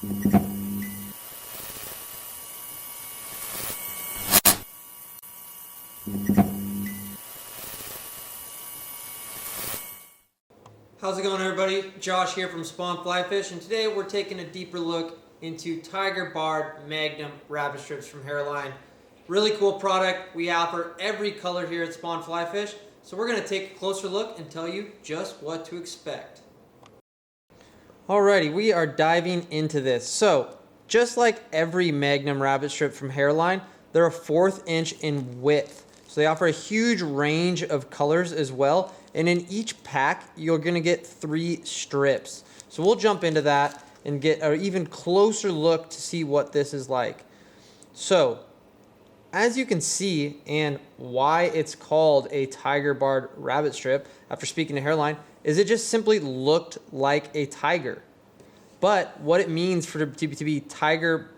How's it going, everybody? Josh here from Spawn Fly Fish, and today we're taking a deeper look into Tiger Barred Magnum rabbit strips from Hairline. Really cool product. We offer every color here at Spawn Fly Fish, so we're going to take a closer look and tell you just what to expect. Alrighty, we are diving into this. So, just like every Magnum rabbit strip from Hairline, they're a 1/4 inch in width. So they offer a huge range of colors as well. And in each pack, you're gonna get 3 strips. So we'll jump into that and get an even closer look to see what this is like. So, as you can see, and why it's called a Tiger Barred rabbit strip, after speaking to Hairline, is it just simply looked like a tiger. But what it means for it to be Tiger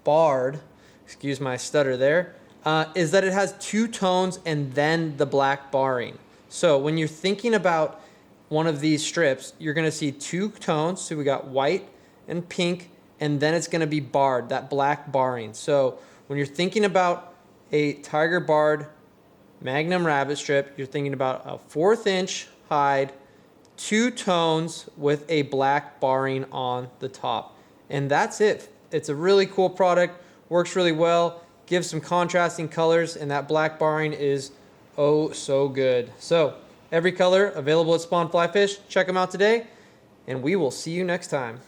Barred, excuse my stutter there, is that it has 2 tones and then the black barring. So when you're thinking about one of these strips, you're going to see 2 tones. So we got white and pink, and then it's going to be barred, that black barring. So when you're thinking about a Tiger Barred Magnum rabbit strip, you're thinking about a 1/4 inch hide, 2 tones with a black barring on the top. And that's it. It's a really cool product, works really well, gives some contrasting colors, and that black barring is oh so good. So every color available at Spawn Fly Fish. Check them out today, and we will see you next time.